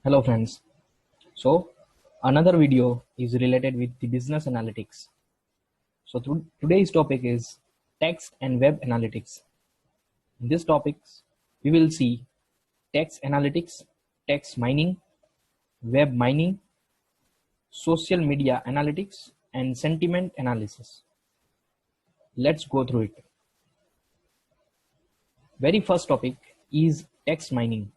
Hello friends. So another video is related with the business analytics. So today's topic is text and web analytics. In this topics, we will see text analytics, text mining, web mining, social media analytics, and sentiment analysis. Let's go through it. Very first topic is text mining.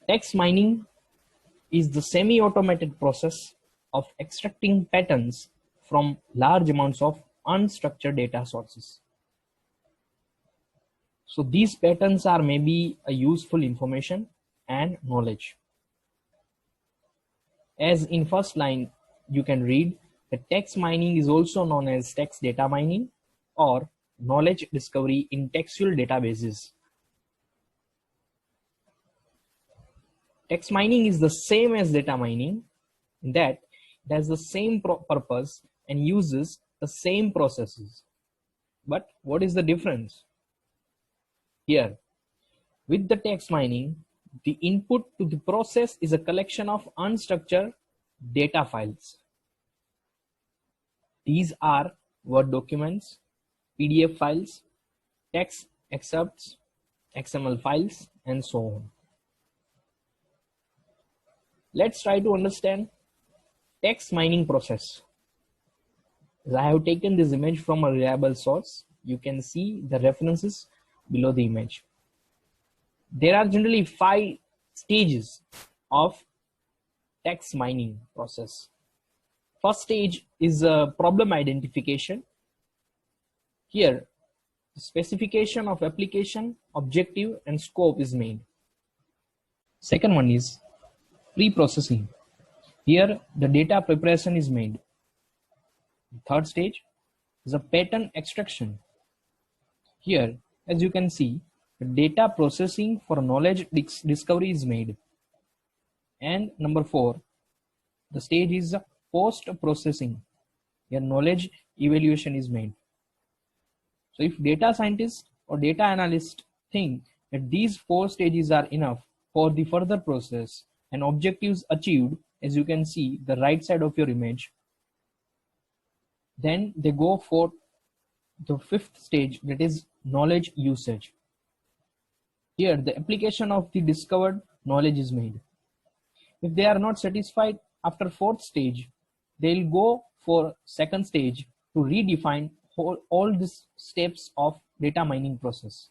Text mining is the semi-automated process of extracting patterns from large amounts of unstructured data sources. So these patterns are maybe a useful information and knowledge. As in first line, you can read that text mining is also known as text data mining or knowledge discovery in textual databases. Text mining is the same as data mining in that it has the same purpose and uses the same processes. But what is the difference? Here, with the text mining, the input to the process is a collection of unstructured data files. These are Word documents, PDF files, text excerpts, XML files, and so on. Let's try to understand text mining process. As I have taken this image from a reliable source, you can see the references below the image. There are generally 5 stages of text mining process. First stage is problem identification. Here, the specification of application, objective, and scope is made. Second one is pre-processing. Here, the data preparation is made. The third stage is a pattern extraction. Here, as you can see, the data processing for knowledge discovery is made. And number 4, the stage is post-processing. Here, knowledge evaluation is made. So if data scientists or data analysts think that these 4 stages are enough for the further process and objectives achieved, as you can see the right side of your image, then they go for the 5th stage, that is knowledge usage. Here the application of the discovered knowledge is made. If they are not satisfied after 4th stage, they'll go for 2nd stage to redefine all these steps of data mining process.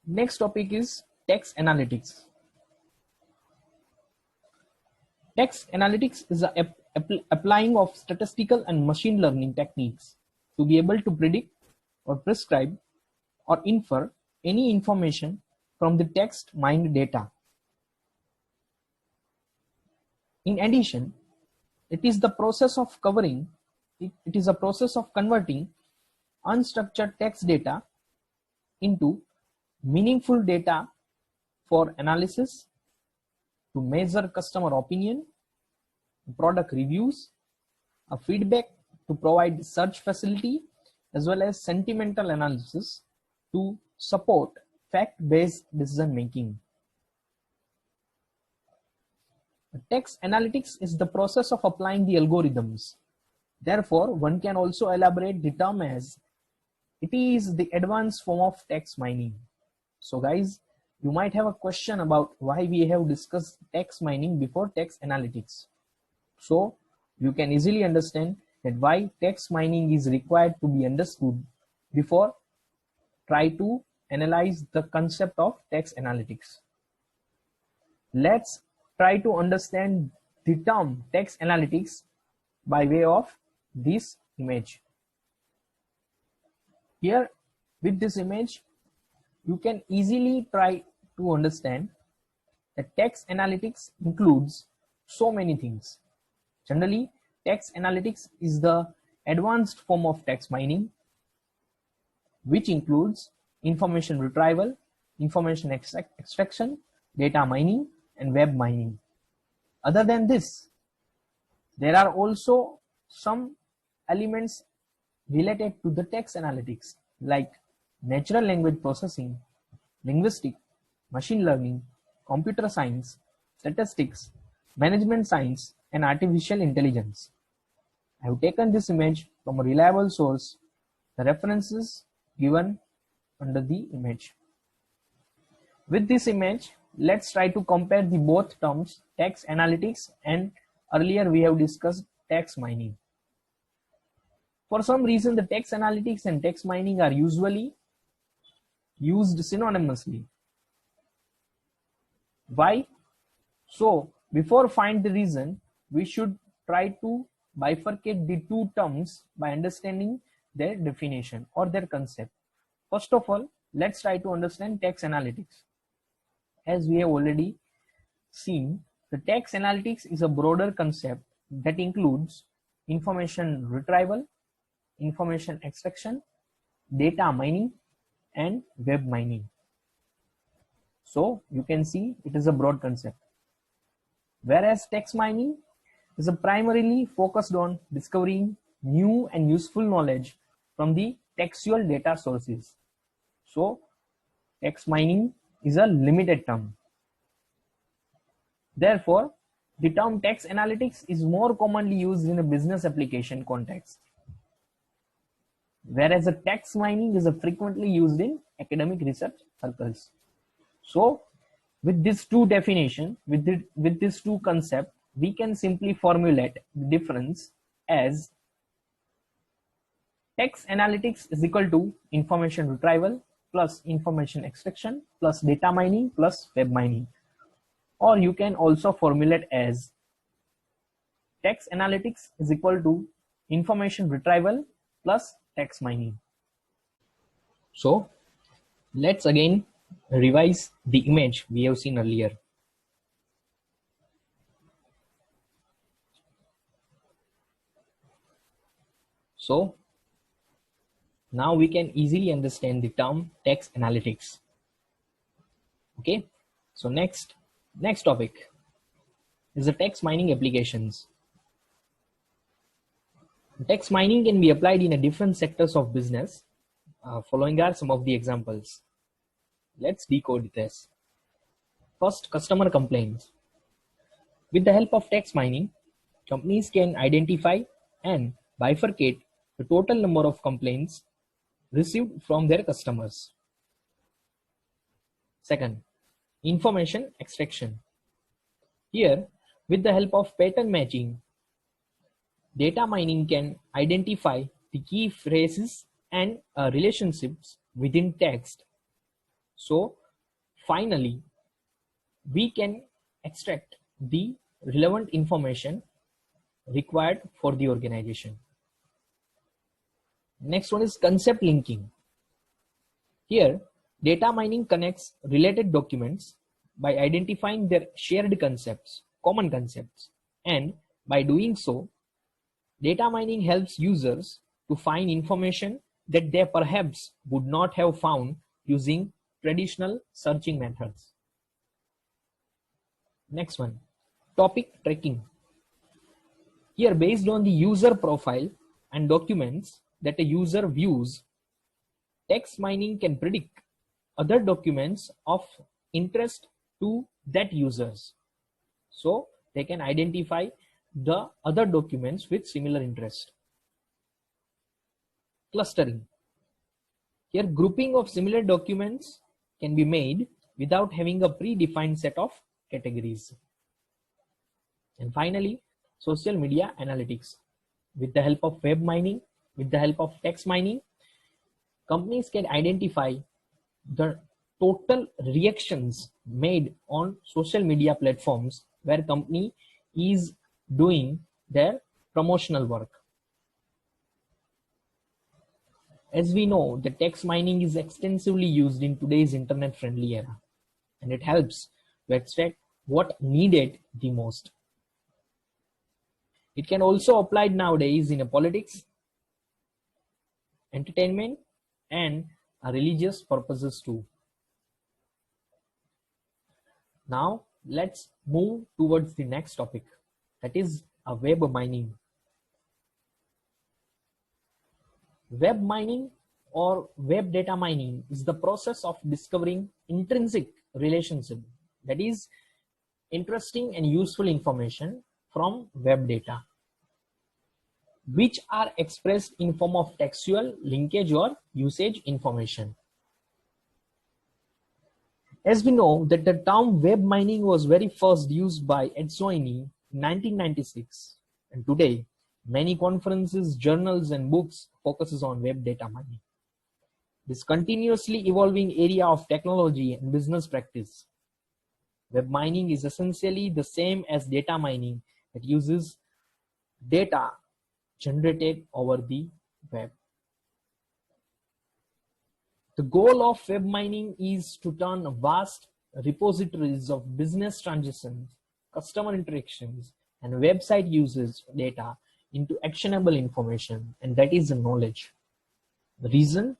Next topic is text analytics. Text analytics is the applying of statistical and machine learning techniques to be able to predict or prescribe or infer any information from the text mined data. In addition, it is the process of converting unstructured text data into meaningful data for analysis, to measure customer opinion, product reviews, a feedback to provide search facility, as well as sentimental analysis to support fact-based decision making. Text analytics is the process of applying the algorithms. Therefore, one can also elaborate the term as it is the advanced form of text mining. So guys, you might have a question about why we have discussed text mining before text analytics. So you can easily understand that why text mining is required to be understood before try to analyze the concept of text analytics. Let's try to understand the term text analytics by way of this image. Here with this image, you can easily try to understand that text analytics includes so many things. Generally, text analytics is the advanced form of text mining, which includes information retrieval, information extraction, data mining, and web mining. Other than this, there are also some elements related to the text analytics like natural language processing, linguistics, machine learning, computer science, statistics, management science, and artificial intelligence. I have taken this image from a reliable source. The references given under the image. With this image, let's try to compare the both terms, text analytics, and earlier we have discussed text mining. For some reason, the text analytics and text mining are usually used synonymously. Why? So, before find the reason, we should try to bifurcate the two terms by understanding their definition or their concept. First of all, let's try to understand text analytics. As we have already seen, the text analytics is a broader concept that includes information retrieval, information extraction, data mining, and web mining. So you can see it is a broad concept. Whereas text mining is primarily focused on discovering new and useful knowledge from the textual data sources. So text mining is a limited term. Therefore, the term text analytics is more commonly used in a business application context, whereas a text mining is frequently used in academic research circles. So with these two definitions, with these two concepts, we can simply formulate the difference as text analytics is equal to information retrieval plus information extraction plus data mining plus web mining. Or you can also formulate as text analytics is equal to information retrieval plus text mining. So let's again revise the image we have seen earlier. So now we can easily understand the term text analytics. Okay, so next topic is the text mining applications. Text mining can be applied in different sectors of business. Following are some of the examples. Let's decode this. First, customer complaints. With the help of text mining, companies can identify and bifurcate the total number of complaints received from their customers. Second, information extraction. Here, with the help of pattern matching, data mining can identify the key phrases and relationships within text. So finally, we can extract the relevant information required for the organization. Next one is concept linking. Here, data mining connects related documents by identifying their shared concepts, common concepts, and by doing so, data mining helps users to find information that they perhaps would not have found using traditional searching methods. Next one, topic tracking. Here, based on the user profile and documents that a user views, text mining can predict other documents of interest to that users. So they can identify the other documents with similar interest. Clustering. Here, grouping of similar documents can be made without having a predefined set of categories. And finally, social media analytics. With the help of web mining, with the help of text mining, companies can identify the total reactions made on social media platforms where company is doing their promotional work. As we know, the text mining is extensively used in today's internet-friendly era, and it helps to extract what needed the most. It can also applied nowadays in politics, entertainment, and religious purposes too. Now let's move towards the next topic, that is web mining. Web mining, or web data mining is the process of discovering intrinsic relationship, that is interesting and useful information from web data, which are expressed in form of textual, linkage or usage information. As we know that the term web mining was very first used by Ed Sweeney in 1996, and today many conferences, journals and books focuses on web data mining. This continuously evolving area of technology and business practice. Web mining is essentially the same as data mining that uses data generated over the web. The goal of web mining is to turn vast repositories of business transactions, customer interactions, and website usage data into actionable information, and that is the knowledge. The reason?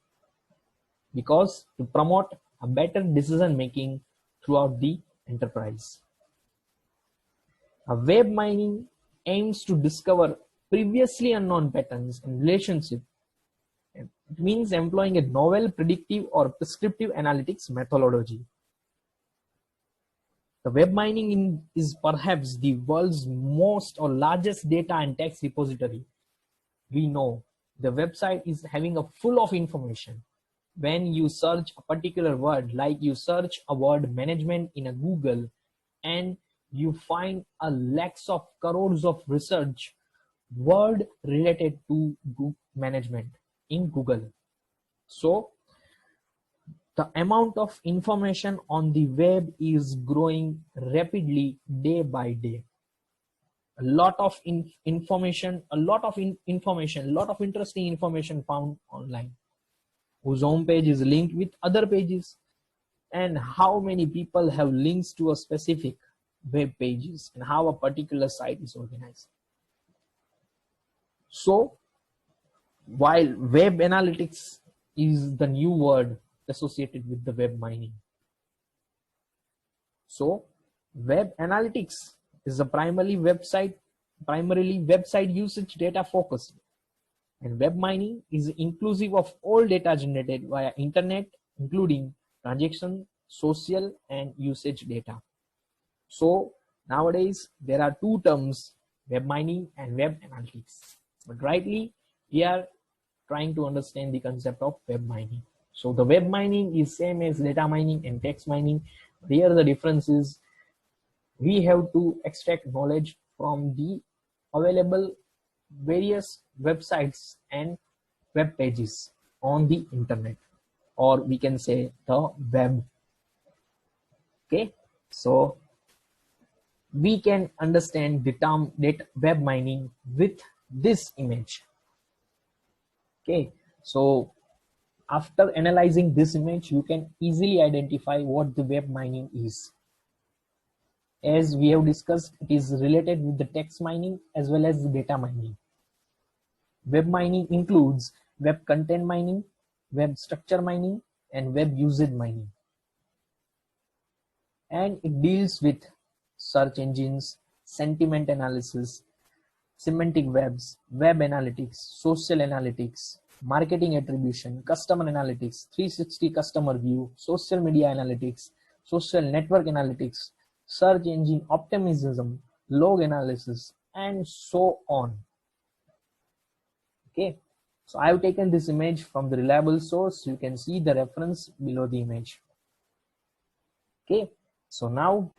Because to promote a better decision making throughout the enterprise. A web mining aims to discover previously unknown patterns and relationships. It means employing a novel predictive or prescriptive analytics methodology. The web mining is perhaps the world's most or largest data and text repository. We know the website is having a full of information. When you search a particular word, like you search a word management in a Google, and you find a lakhs of crores of research word related to management in Google. So the amount of information on the web is growing rapidly day by day. A lot of information, a lot of interesting information found online, whose homepage is linked with other pages, and how many people have links to a specific web pages and how a particular site is organized. So while web analytics is the new word associated with the web mining, so web analytics is a primarily website usage data focused, and web mining is inclusive of all data generated via internet, including transaction, social and usage data. So nowadays there are two terms, web mining and web analytics, but rightly we are trying to understand the concept of web mining. So the web mining is same as data mining and text mining. Here the difference is we have to extract knowledge from the available various websites and web pages on the internet, or we can say the web. Okay, so we can understand the term web mining with this image. Okay, so after analyzing this image, you can easily identify what the web mining is. As we have discussed, it is related with the text mining as well as the data mining. Web mining includes web content mining, web structure mining, and web usage mining. And it deals with search engines, sentiment analysis, semantic webs, web analytics, social analytics, marketing attribution, customer analytics, 360 customer view, social media analytics, social network analytics, search engine optimism, log analysis, and so on. Okay, so I have taken this image from the reliable source. You can see the reference below the image. Okay, so now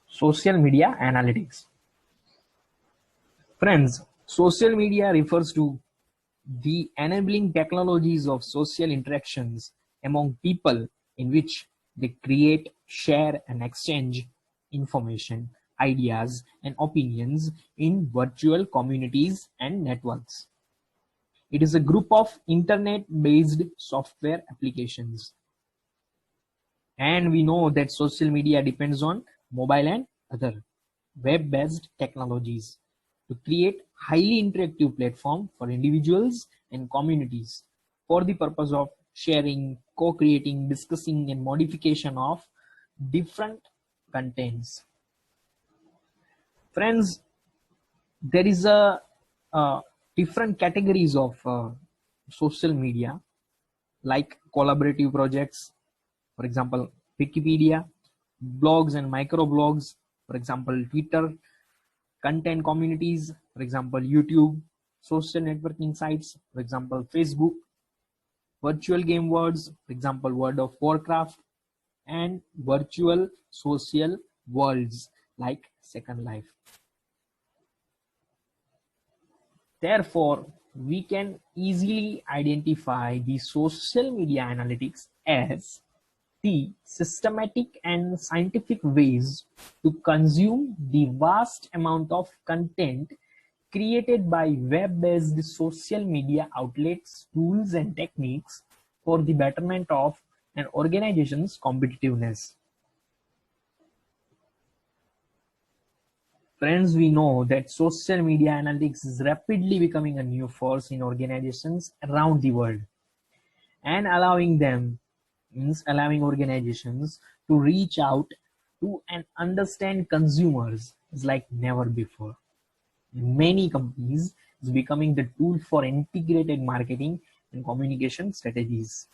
social media analytics. Friends, social media refers to the enabling technologies of social interactions among people in which they create, share, and exchange information, ideas, and opinions in virtual communities and networks. It is a group of internet-based software applications. And we know that social media depends on mobile and other web-based technologies to create highly interactive platform for individuals and communities for the purpose of sharing, co-creating, discussing, and modification of different contents. Friends, there is a different categories of social media. like collaborative projects, for example, Wikipedia, blogs and microblogs, for example, Twitter, content communities, for example, YouTube, social networking sites, for example, Facebook, virtual game worlds, for example, World of Warcraft, and virtual social worlds like Second Life. Therefore, we can easily identify the social media analytics as the systematic and scientific ways to consume the vast amount of content created by web-based social media outlets, tools, and techniques for the betterment of an organization's competitiveness. Friends, we know that social media analytics is rapidly becoming a new force in organizations around the world, and allowing them means allowing organizations to reach out to and understand consumers is like never before. In many companies, it's becoming the tool for integrated marketing and communication strategies.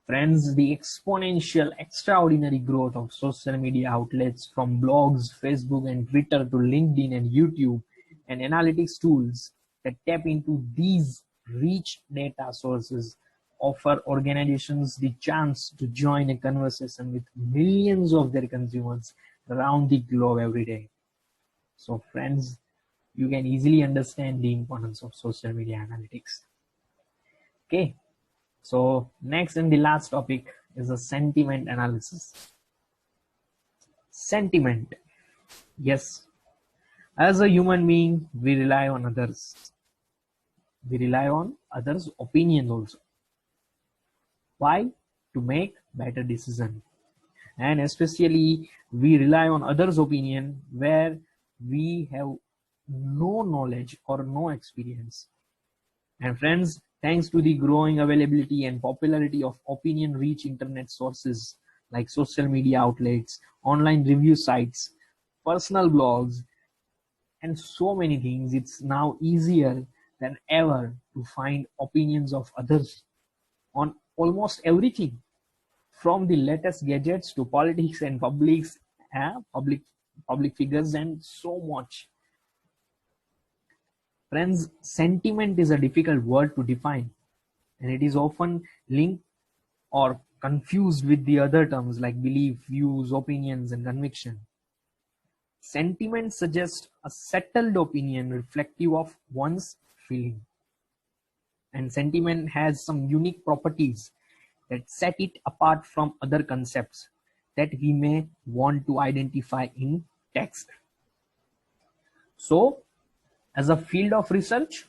Friends, the exponential, extraordinary growth of social media outlets from blogs, Facebook, and Twitter to LinkedIn and YouTube and analytics tools that tap into these rich data sources offer organizations the chance to join a conversation with millions of their consumers around the globe every day. So, friends, you can easily understand the importance of social media analytics. Okay. So next and the last topic is the sentiment analysis. Sentiment. Yes, as a human being, we rely on others. We rely on others' opinions also. Why? To make better decision. And especially we rely on others' opinion where we have no knowledge or no experience. And friends, thanks to the growing availability and popularity of opinion-rich internet sources like social media outlets, online review sites, personal blogs, and so many things, it's now easier than ever to find opinions of others on almost everything, from the latest gadgets to politics and public figures, and so much. Friends, sentiment is a difficult word to define, and it is often linked or confused with the other terms like belief, views, opinions, and conviction. Sentiment suggests a settled opinion reflective of one's feeling. And sentiment has some unique properties that set it apart from other concepts that we may want to identify in text. So, as a field of research,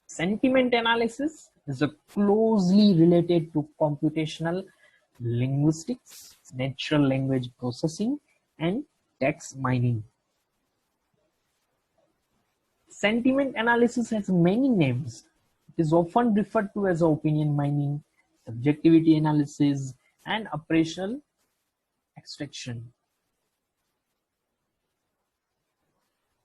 sentiment analysis is closely related to computational linguistics, natural language processing, and text mining. Sentiment analysis has many names. It is often referred to as opinion mining, subjectivity analysis, and operational extraction.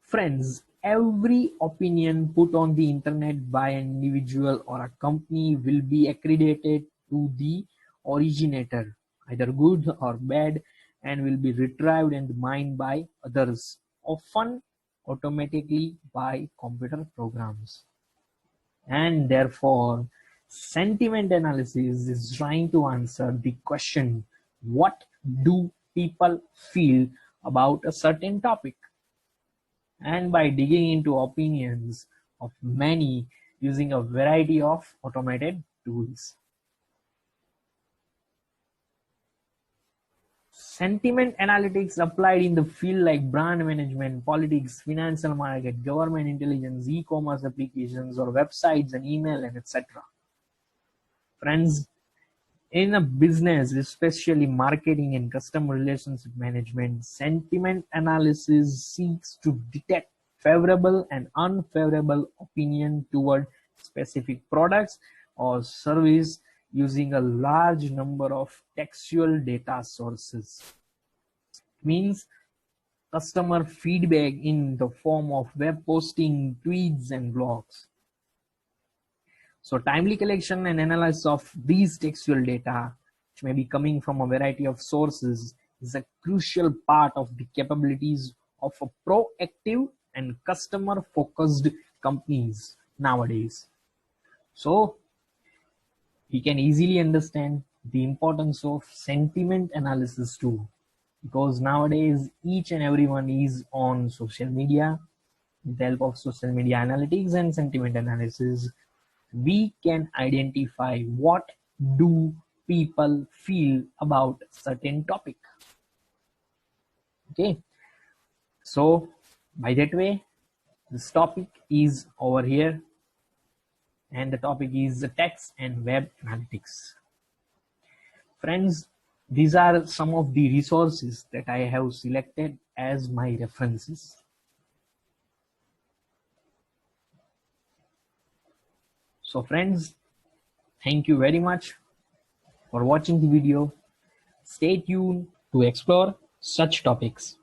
Friends, every opinion put on the internet by an individual or a company will be accredited to the originator, either good or bad, and will be retrieved and mined by others, often automatically by computer programs. And therefore, sentiment analysis is trying to answer the question, what do people feel about a certain topic? And by digging into opinions of many using a variety of automated tools. Sentiment analytics applied in the field like brand management, politics, financial market, government intelligence, e-commerce applications, or websites and email, and etc. Friends, in a business, especially marketing and customer relationship management, sentiment analysis seeks to detect favorable and unfavorable opinion toward specific products or service using a large number of textual data sources. Means customer feedback in the form of web posting, tweets, and blogs. So timely collection and analysis of these textual data, which may be coming from a variety of sources, is a crucial part of the capabilities of a proactive and customer focused companies nowadays. So we can easily understand the importance of sentiment analysis too, because nowadays each and everyone is on social media. With the help of social media analytics and sentiment analysis, we can identify what do people feel about certain topic. Okay, so by that way, this topic is over here, and the topic is the text and web analytics. Friends, these are some of the resources that I have selected as my references. So friends, thank you very much for watching the video. Stay tuned to explore such topics.